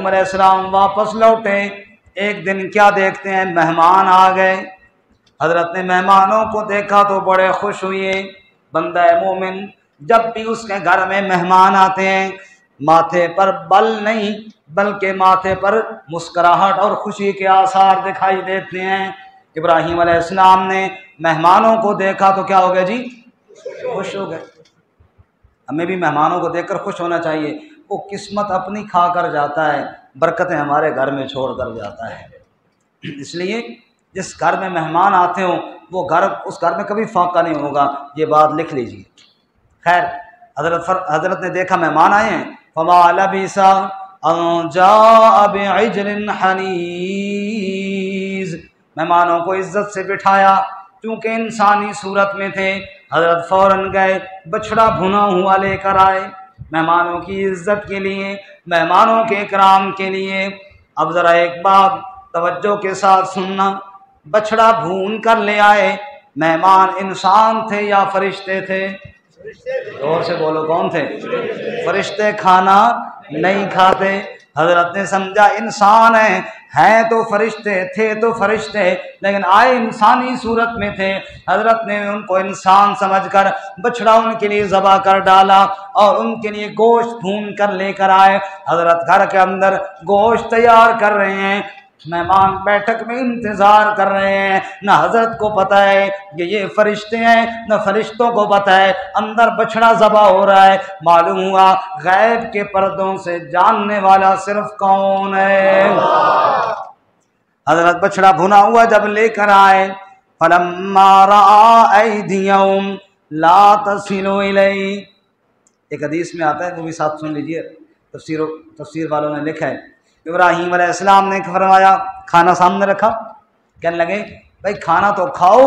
अलैहिस्सलाम वापस लौटे। एक दिन क्या देखते हैं, मेहमान आ गए। हजरत ने मेहमानों को देखा तो बड़े खुश हुए। बंदा मोमिन जब भी उसके घर में मेहमान आते हैं, माथे पर बल नहीं बल्कि माथे पर मुस्कुराहट और खुशी के आसार दिखाई देते हैं। इब्राहीम अलैहिस्सलाम ने मेहमानों को देखा तो क्या हो गया जी, खुश हो गए। हमें भी मेहमानों को देखकर खुश होना चाहिए। वो किस्मत अपनी खा कर जाता है, बरकतें हमारे घर में छोड़ कर जाता है। इसलिए जिस घर में मेहमान आते हो वो घर, उस घर में कभी फाका नहीं होगा, ये बात लिख लीजिए। खैर, हजरत ने देखा मेहमान आए हैं, फमा लबिसा अन जाअ बिइज्लिन हनीज़, मेहमानों को इज्जत से बिठाया। क्योंकि इंसानी सूरत में थे, हजरत फौरन गए, बछड़ा भुना हुआ लेकर आए मेहमानों की इज्जत के लिए, मेहमानों के इकराम के लिए। अब ज़रा एक बात तवज्जो के साथ सुनना, बछड़ा भून कर ले आए। मेहमान इंसान थे या फरिश्ते थे? जोर से बोलो, कौन थे? फरिश्ते खाना नहीं खाते। हजरत ने समझा इंसान हैं तो फरिश्ते, थे तो फरिश्ते, लेकिन आए इंसानी सूरत में थे। हजरत ने उनको इंसान समझकर बछड़ा उनके लिए ज़बा कर डाला और उनके लिए गोश्त भून कर लेकर आए। हजरत घर के अंदर गोश्त तैयार कर रहे हैं, मेहमान बैठक में इंतज़ार कर रहे हैं। न हजरत को पता है कि ये फरिश्ते हैं, न फरिश्तों को पता है अंदर बछड़ा ज़बा हो रहा है। मालूम हुआ गैब के पर्दों से जानने वाला सिर्फ कौन है? हजरत बछड़ा भुना हुआ जब लेकर आए, फलम्मा रआ ऐदियहुम ला तसिलु इलैहि, एक हदीस में आता है, वो भी साथ सुन लीजिए। तफसीर वालों ने लिखा है, इब्राहीम अलैहिस्सलाम ने फरमाया, खाना सामने रखा, कहने लगे भाई खाना तो खाओ,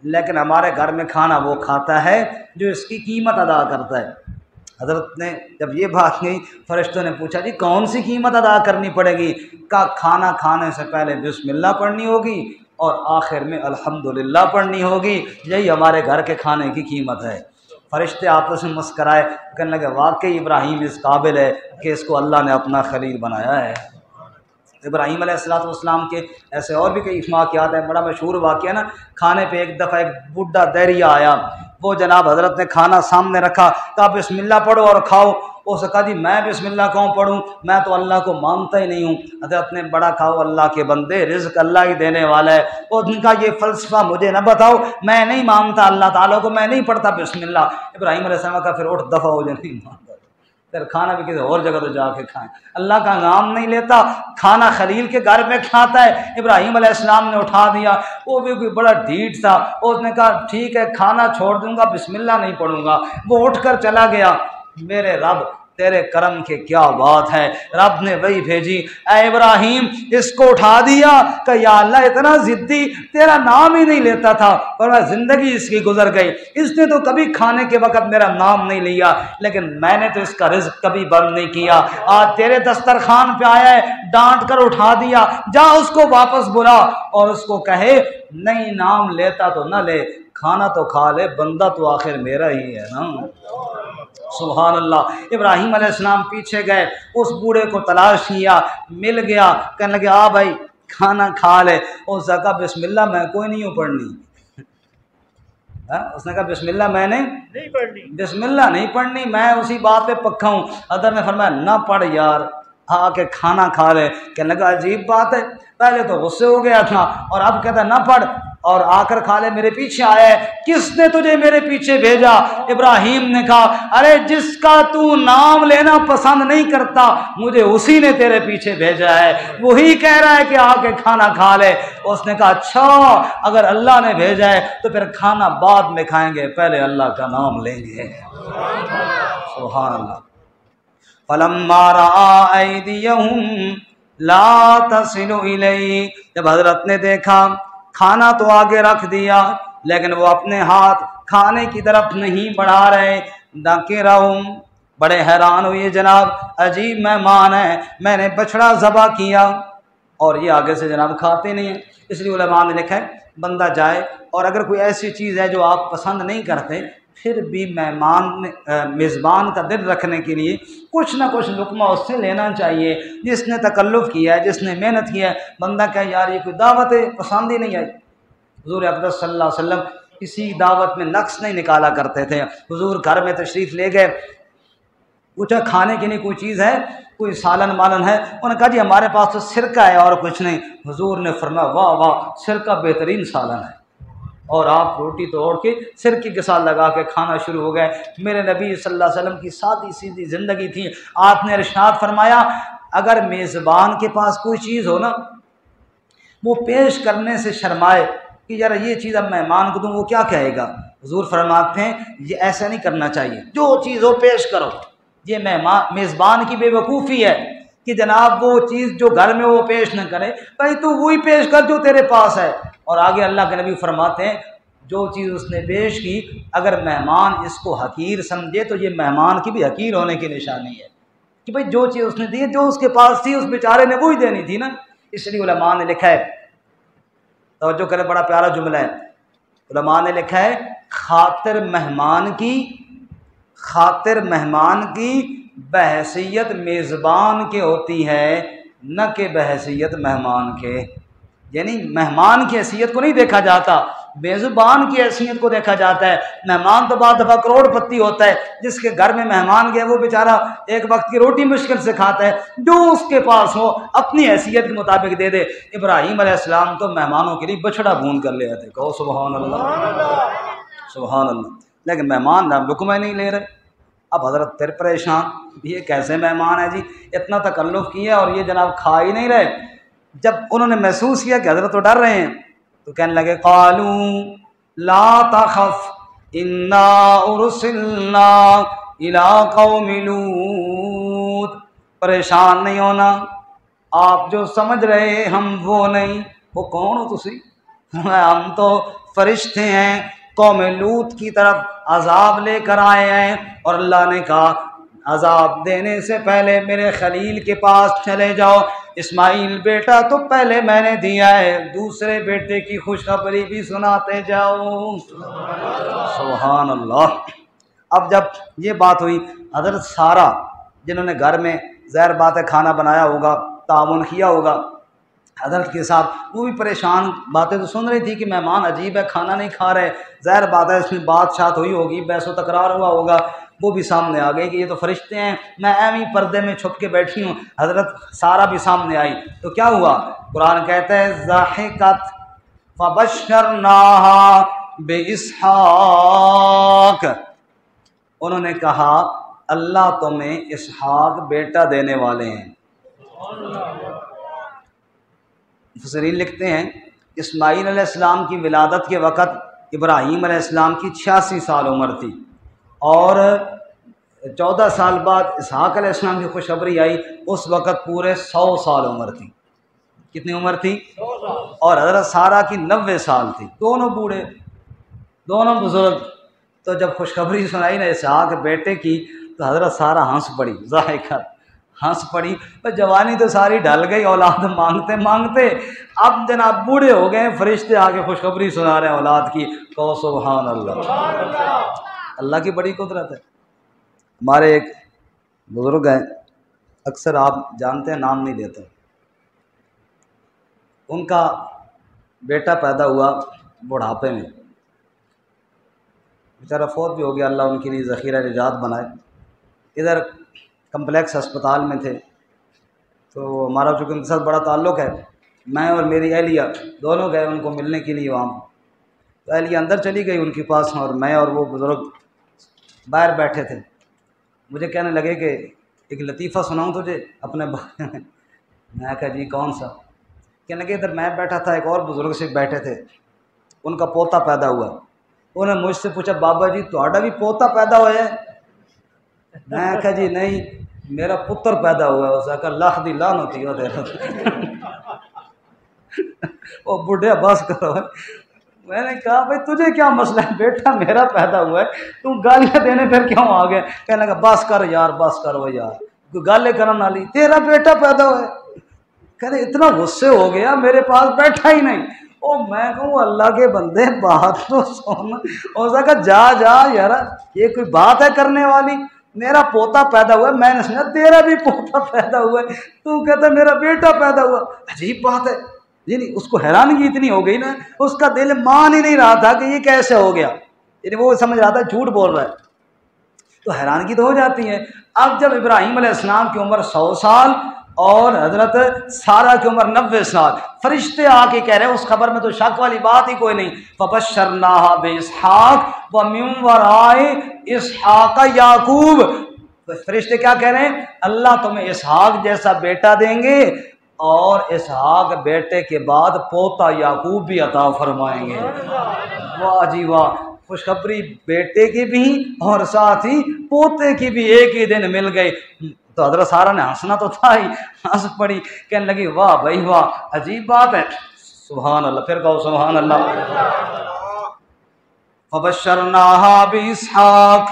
लेकिन हमारे घर में खाना वो खाता है जो इसकी कीमत अदा करता है। हजरत ने जब ये बात कही, फरिश्तों ने पूछा जी कौन सी कीमत अदा करनी पड़ेगी? का खाना खाने से पहले बिस्मिल्लाह पढ़नी होगी और आखिर में अल्हम्दुलिल्लाह पढ़नी होगी, यही हमारे घर के खाने की कीमत है। फरिश्ते आपस में मुस्कराए, कहने लगे वाकई इब्राहीम इस काबिल है कि इसको अल्लाह ने अपना खलील बनाया है। इब्राहीम अलैहिस्सलाम के ऐसे और भी कई वाक़यात हैं। बड़ा मशहूर वाक़या ना, खाने पे एक दफ़ा एक बूढ़ा दैरिया आया, वो जनाब हजरत ने खाना सामने रखा, कहा बिस्मिल्लाह पढ़ो और खाओ। उसने कहा जी मैं बिस्मिल्लाह क्यों पढ़ूँ, मैं तो अल्लाह को मानता ही नहीं हूँ। हजरत ने बड़ा खाओ अल्लाह के बंदे, रिज़्क़ अल्लाह ही देने वाला है। और उनका ये फ़लसफ़ा मुझे न बताओ, मैं नहीं मानता अल्लाह ताला को, मैं नहीं पढ़ता बिस्मिल्लाह। इब्राहीम अलैहिस्सलाम का फिर उठ दफ़ा हो जाए, नहीं मानता, फिर खाना भी किसी और जगह तो जाके खाएं। अल्लाह का नाम नहीं लेता, खाना खलील के घर में खाता है। इब्राहीम अलैहिस्सलाम ने उठा दिया, वो भी कोई बड़ा ढीठ था, उसने कहा ठीक है खाना छोड़ दूंगा, बिस्मिल्लाह नहीं पढ़ूंगा। वो उठकर चला गया। मेरे रब तेरे करम के क्या बात है, रब ने वही भेजी, ऐ इब्राहीम इसको उठा दिया कि या अल्लाह इतना जिद्दी, तेरा नाम ही नहीं लेता था, पर मैं जिंदगी इसकी गुजर गई। इसने तो कभी खाने के वक्त मेरा नाम नहीं लिया, लेकिन मैंने तो इसका रिज़्क़ कभी बंद नहीं किया। आज तेरे दस्तरखान पे आया है, डांट कर उठा दिया, जा उसको वापस बुला और उसको कहे नहीं नाम लेता तो न ले, खाना तो खा ले, बंदा तो आखिर मेरा ही है ना। सुभान अल्लाह। इब्राहीम अलैहिस्सलाम पीछे गए, उस बूढ़े को तलाश किया, मिल गया, कहने लगे आ भाई खाना खा ले। उसने कहा बिस्मिल्लाह मैं कोई नहीं हूँ पढ़नी। उसने कहा बिस्मिल्लाह मैंने नहीं पढ़नी, बिस्मिल्लाह नहीं पढ़नी, मैं उसी बात पे पक्का हूँ। अदर ने फरमाया ना पढ़ यार, आके खाना खा ले। कहने लगा अजीब बात है, पहले तो गुस्से हो गया था और अब कहता ना पढ़ और आकर खा ले, मेरे पीछे आया है, किसने तुझे मेरे पीछे भेजा? इब्राहीम ने कहा अरे जिसका तू नाम लेना पसंद नहीं करता, मुझे उसी ने तेरे पीछे भेजा है, वही कह रहा है कि आके खाना खा ले। उसने कहा अच्छा अगर अल्लाह ने भेजा है तो फिर खाना बाद में खाएंगे, पहले अल्लाह का नाम लेंगे। सुभान अल्लाह। फलम्मा रआ ऐदियहुम ला तसिलु इलैहि, जब हजरत ने देखा खाना तो आगे रख दिया लेकिन वो अपने हाथ खाने की तरफ नहीं बढ़ा रहे, नाकिरहुम, बड़े हैरान हुए, जनाब अजीब मेहमान है, मैंने बछड़ा ज़बा किया और ये आगे से जनाब खाते नहीं हैं। इसलिए उलमा ने लिखा है बंदा जाए और अगर कोई ऐसी चीज़ है जो आप पसंद नहीं करते, फिर भी मेज़बान का दिल रखने के लिए कुछ ना कुछ लुक़मा उससे लेना चाहिए। जिसने तकल्लुफ़ किया है, जिसने मेहनत किया है, बंदा कहे यार ये कोई दावत है, पसंद ही नहीं आई। हुज़ूर अक़दस सल्लल्लाहु अलैहि वसल्लम किसी दावत में नक्स नहीं निकाला करते थे। हुज़ूर घर में तशरीफ़ ले गए, पूछा खाने के लिए कोई चीज़ है, कोई सालन मालन है? उन्होंने कहा जी हमारे पास तो सिरका है और कुछ नहीं। हुज़ूर ने फरमाया वाह वाह, सिरका बेहतरीन सालन है। और आप रोटी तोड़ के सिरके के साथ लगा के खाना शुरू हो गए। मेरे नबी सल्लल्लाहु अलैहि वसल्लम की सादी सीधी ज़िंदगी थी। आपने इरशाद फरमाया अगर मेज़बान के पास कोई चीज़ हो ना, वो पेश करने से शर्माए कि यार ये चीज़ अब मेहमान को दूँ, वो क्या कहेगा? हुज़ूर फरमाते हैं ये ऐसा नहीं करना चाहिए, जो चीज़ हो पेश करो। ये मेज़बान की बेवकूफ़ी है कि जनाब वो चीज़ जो घर में वो पेश न करे, भाई तू वही पेश कर जो तेरे पास है। और आगे अल्लाह के नबी फरमाते हैं जो चीज़ उसने पेश की अगर मेहमान इसको हकीर समझे तो ये मेहमान की भी हकीर होने की निशानी है कि भाई जो चीज़ उसने दी है, जो उसके पास थी उस बेचारे ने वो ही देनी थी ना। इसलिए उलमा ने लिखा है, तवज्जो करें, बड़ा प्यारा जुमला है। उलमा ने लिखा है खातिर मेहमान की बहसीयत मेज़बान के होती है, न कि बहसीयत मेहमान के। यानी मेहमान की हैसियत को नहीं देखा जाता, मेज़बान की हैसियत को देखा जाता है। मेहमान तो बाद दफ़ा करोड़पति होता है, जिसके घर में मेहमान गए वो बेचारा एक वक्त की रोटी मुश्किल से खाता है, जो उसके पास हो अपनी हैसियत के मुताबिक दे दे। इब्राहीम अलैहिस्सलाम तो मेहमानों के लिए बछड़ा भून कर ले आते, कहो सुबहान अल्लाह सुबहान अल्लाह। लेकिन मेहमान ना लुक़मा नहीं ले रहे। अब हज़रत फिर परेशान, ये कैसे मेहमान है जी, इतना तकल्लुफ़ किया और ये जनाब खा ही नहीं रहे। जब उन्होंने महसूस किया कि हज़रत तो डर रहे हैं तो कहने लगे क़ालू ला तख़फ़ इन्ना उरसिलना इला क़ौमि लूत। परेशान नहीं होना, आप जो समझ रहे हम वो नहीं। वो कौन हो तुसी? हम तो फरिश्ते हैं, कौम लूत की तरफ अजाब लेकर आए हैं। और अल्लाह ने कहा अजाब देने से पहले मेरे खलील के पास चले जाओ। इस्माइल बेटा तो पहले मैंने दिया है, दूसरे बेटे की खुशखबरी भी सुनाते जाओ। सुभान अल्लाह। अब जब ये बात हुई, हज़रत सारा जिन्होंने घर में ज़ाहिर बात है खाना बनाया होगा, ताउन किया होगा हज़रत के साथ, वो भी परेशान, बातें तो सुन रही थी कि मेहमान अजीब है, खाना नहीं खा रहे। ज़ाहिर बात है इसमें बात शात हुई होगी, बहसो तकरार हुआ होगा। वो भी सामने आ गई कि ये तो फरिश्ते हैं, मैं एवं ही पर्दे में छुप के बैठी हूँ। हज़रत सारा भी सामने आई तो क्या हुआ? कुरान कहता है ज़ाहिकत फबश्शरनाहा बिइस्हाक। उन्होंने कहा अल्लाह तुम्हें इसहाक बेटा देने वाले हैं। मुफस्सिरीन लिखते हैं इस्माईल अलैहिस्सलाम की विलादत के वक़्त इब्राहीम अलैहिस्सलाम की 86 साल उम्र थी और 14 साल बाद इसहाक अलैहिस्सलाम की खुशखबरी आई, उस वक़्त पूरे 100 साल उम्र थी। कितनी उम्र थी? और हज़रत सारा की 90 साल थी। दोनों बूढ़े, दोनों बुजुर्ग। तो जब खुशखबरी सुनाई ना इसहाक बेटे की तो हज़रत सारा हंस पड़ी, ज़ाहिर हंस पड़ी। पर जवानी तो सारी ढल गई, औलाद मांगते मांगते अब जनाब बूढ़े हो गए, फरिश्ते आके खुशखबरी सुना रहे हैं औलाद की। कहो सुभान अल्लाह। अल्लाह की बड़ी कुदरत है। हमारे एक बुज़ुर्ग हैं, अक्सर आप जानते हैं, नाम नहीं लेते। उनका बेटा पैदा हुआ बुढ़ापे में, बेचारा फौत भी हो गया, अल्लाह उनके लिए ज़ख़ीरा निजात बनाए। इधर कम्प्लेक्स अस्पताल में थे तो हमारा चूँकि उनके साथ बड़ा ताल्लुक़ है, मैं और मेरी अहलिया दोनों गए उनको मिलने के लिए वहाँ। तो अहलिया अंदर चली गई उनके पास और मैं और वो बुज़ुर्ग बाहर बैठे थे। मुझे कहने लगे कि एक लतीफ़ा सुनाऊँ तुझे अपने मैं कहा जी कौन सा? कहने लगे इधर मैं बैठा था, एक और बुज़ुर्ग से बैठे थे, उनका पोता पैदा हुआ। उन्होंने मुझसे पूछा बाबा जी तुम्हारा भी पोता पैदा हुआ है? मैं कहा जी नहीं, मेरा पुत्र पैदा हुआ है। उसने कहा लाख दी लान होती है वो बुढ़े बस करो। मैंने कहा भाई तुझे क्या मसला है, बेटा मेरा पैदा हुआ है, तुम गालियाँ देने फिर क्यों आ गए? कहने लगा बस कर यार, बस करो यार, कोई गाले करने वाली, तेरा बेटा पैदा हुआ है। कहने इतना गुस्से हो गया, मेरे पास बैठा ही नहीं। ओ मैं कहूँ अल्लाह के बंदे बात तो सुन। हो सका जा जा यार, ये कोई बात है करने वाली? मेरा पोता पैदा हुआ, मैंने सुना तेरा भी पोता पैदा हुआ है, तू कहता मेरा बेटा पैदा हुआ। अजीब बात है जी। नहीं, उसको हैरानगी इतनी हो गई ना, उसका दिल मान ही नहीं रहा था कि ये कैसे हो गया। यानी वो समझ रहा था झूठ बोल रहा है, तो हैरानगी तो हो जाती है। अब जब इब्राहीम अलैहिस्सलाम की उम्र 100 साल और हजरत सारा की उम्र 90 साल, फरिश्ते आके कह रहे हैं, उस खबर में तो शक वाली बात ही कोई नहीं। फबश्शरनाहा बिइस्हाक व मिन वराए इसहाक याकूब। फरिश्ते क्या कह रहे हैं? अल्लाह तुम्हें इसहाक जैसा बेटा देंगे और इसहाक बेटे के बाद पोता याकूब भी अता फरमाएंगे। वाह जी वाह, खुशखबरी बेटे की भी और साथ ही पोते की भी एक ही दिन मिल गई। तो हजरत सारा ने हंसना तो था ही, हंस पड़ी, कहने लगी वाह भाई वाह, अजीब बात है। सुभान अल्लाह, फिर कहो सुभान अल्लाह। फबश्शरनाहा बिइस्हाक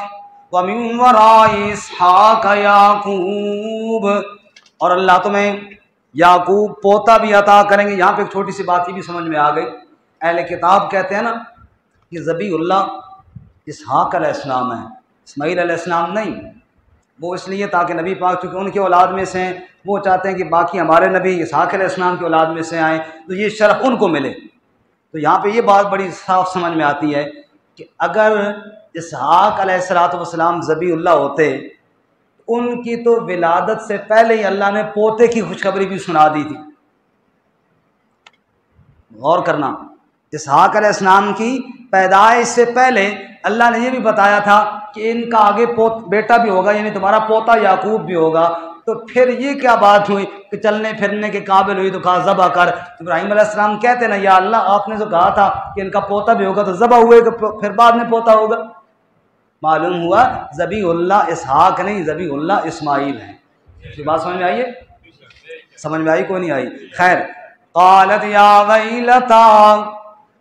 व मिन वराए इसहाक याकूब, और अल्लाह तुम्हें याकूब पोता भी अता करेंगे। यहाँ पे एक छोटी सी बात ही भी समझ में आ गई। अहले किताब कहते हैं ना कि ज़बीउल्लाह इसहाक अलैहिस्सलाम है, इस्माईल अलैहिस्सलाम नहीं। वो इसलिए ताकि नबी पाक चूँकि उनके औलाद में से हैं, वो चाहते हैं कि बाकी हमारे नबी इसहाक अलैहिस्सलाम की औलाद में से आएँ, तो ये शरफ उनको मिले। तो यहाँ पे ये बात बड़ी साफ समझ में आती है कि अगर इसहाक अलैहिस्सलाम ज़बीउल्लाह होते, उनकी तो विलादत से पहले ही अल्लाह ने पोते की खुशखबरी भी सुना दी थी। गौर करना, इसहाक अलैहिस्सलाम की पैदाइश से पहले अल्लाह ने यह भी बताया था कि इनका आगे बेटा भी होगा, यानी तुम्हारा पोता याकूब भी होगा। तो फिर ये क्या बात हुई कि चलने फिरने के काबिल हुई तो कहा ज़बह कर। इब्राहीम अलैहिस्सलाम कहते ना, या अल्लाह आपने जो कहा था कि इनका पोता भी होगा, तो ज़बह हुए फिर बाद में पोता होगा। मालूम हुआ ज़बीउल्लाह इसहाक नहीं, ज़बीउल्लाह इस्माईल है। बात समझ में आई है? समझ में आई कोई नहीं आई? खैर, क़ालत या वैलता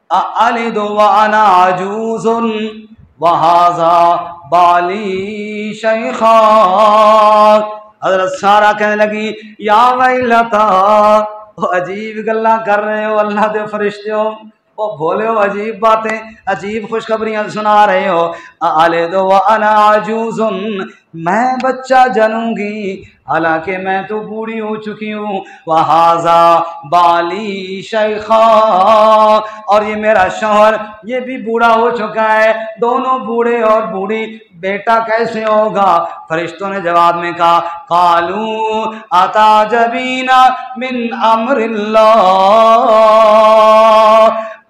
अअलिदु व अना अजूज़ुन व हाज़ा बाली शैख़ा। हज़रत सारा कहने लगी या वैलता, अजीब गल्ला कर रहे हो अल्लाह के फरिश्ते हो, वो बोले हो अजीब बातें, अजीब खुशखबरियाँ सुना रहे हो। अअलिदु व अना अजूज़ुन, मैं बच्चा जनूंगी हालांकि मैं तो बूढ़ी हो चुकी हूँ। वहाज़ा बाली शैख़ा, और ये मेरा शौहर ये भी बूढ़ा हो चुका है, दोनों बूढ़े और बूढ़ी, बेटा कैसे होगा? फरिश्तों ने जवाब में कहा कालू अताजबीना मिन अम्रिल्लाह,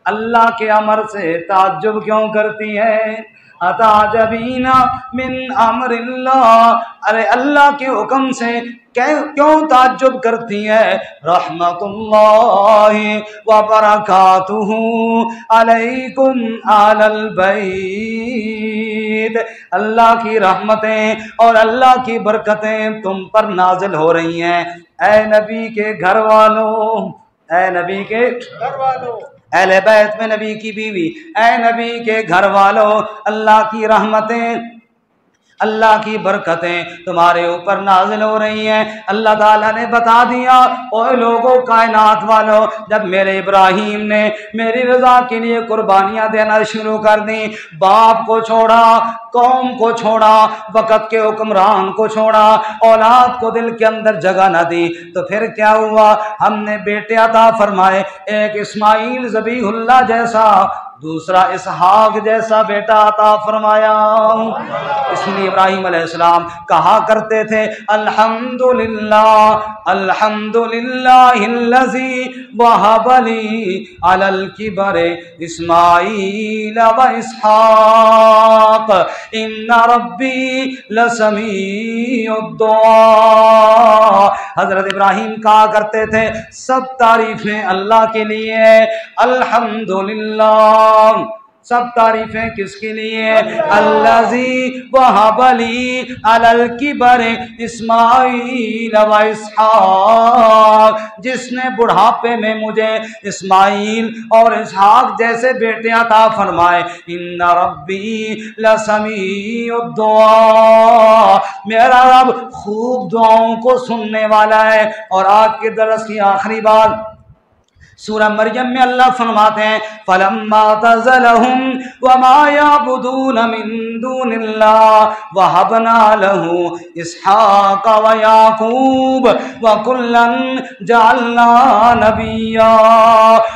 अल्लाह के अमर से ताज्जुब क्यों करती है? अताजबीना मिन अम्रिल्लाह, अरे अल्लाह के हुक्म से क्यों ताज्जुब करती है? रहमतुल्लाहि व बरकातुहू अलैकुम अलल बैत, अल्लाह की रहमतें और अल्लाह की बरकतें तुम पर नाजिल हो रही हैं। ऐ नबी के घर वालों, ऐ नबी के घर वालों, अहले बैत में नबी की बीवी, ऐ नबी के घर वालों, अल्लाह की रहमतें अल्लाह की बरकतें तुम्हारे ऊपर नाजिल हो रही हैं। अल्लाह ताला ने बता दिया, ओए लोगों कायनात वालों, जब मेरे इब्राहीम ने मेरी रज़ा के लिए कुर्बानियाँ देना शुरू कर दी, बाप को छोड़ा, कौम को छोड़ा, वक़्त के हुक्मरान को छोड़ा, औलाद को दिल के अंदर जगह न दी, तो फिर क्या हुआ? हमने बेटे अता फरमाए, एक इस्माईल ज़बीहुल्लाह जैसा, दूसरा इसहाक जैसा बेटा अता फरमाया। इसलिए इब्राहीम अलैहिस्सलाम कहा करते थे अल्हम्दुलिल्लाह अल्हम्दुलिल्लाहिल्लज़ी वहबली अलल किबरे इस्माईल व इसहाक इन्ना रब्बी लसमीउद दुआ। हजरत इब्राहीम कहा करते थे सब तारीफें अल्लाह के लिए, अल्हम्दुलिल्लाह, सब तारीफें किसके लिए? अल्लज़ी वहबली अलल किबरे इस्माईल व इसहाक, जिसने बुढ़ापे में मुझे इस्माईल और इसहाक जैसे बेटे अता फरमाए। इन्ना रब्बी लसमीउद दुआ, मेरा रब खूब दुआओं को सुनने वाला है। और आज के दरस की आखिरी बात, सूरह मरियम में अल्लाह फरमाते हैं फलम्मा तज़लहुम वमा याबुदून मिन दूनिल्लाह वहबना लहू इसहाक व याकूब व कुल्लन जअलना नबिय्या।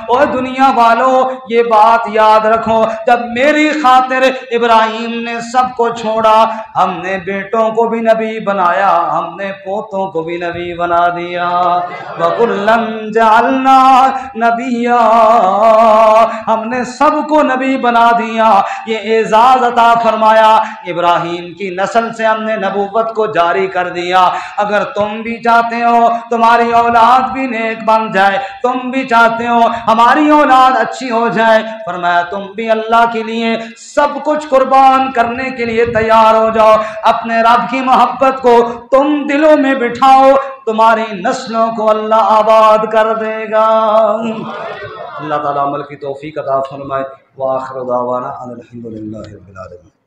और दुनिया वालों ये बात याद रखो, जब मेरी खातिर इब्राहिम ने सबको छोड़ा, हमने बेटों को भी नबी बनाया, हमने पोतों को भी नबी बना दिया। व कुल्लन जअलना नबिया, हमने सबको नबी बना दिया। ये एजाज अता फरमाया, इब्राहिम की नस्ल से हमने नबूवत को जारी कर दिया। अगर तुम भी चाहते हो तुम्हारी औलाद भी नेक बन जाए, तुम भी चाहते हो हमारी औलाद अच्छी हो जाए, फरमाया तुम भी अल्लाह के लिए सब कुछ कुर्बान करने के लिए तैयार हो जाओ। अपने रब की मोहब्बत को तुम दिलों में बिठाओ, तुम्हारी नस्लों को अल्लाह आबाद कर देगा। अल्लाह ताला अमल की तौफीक अता फरमाए। व आखिर दावाना अनिल हम्दुलिल्लाहि रब्बिल आलमीन।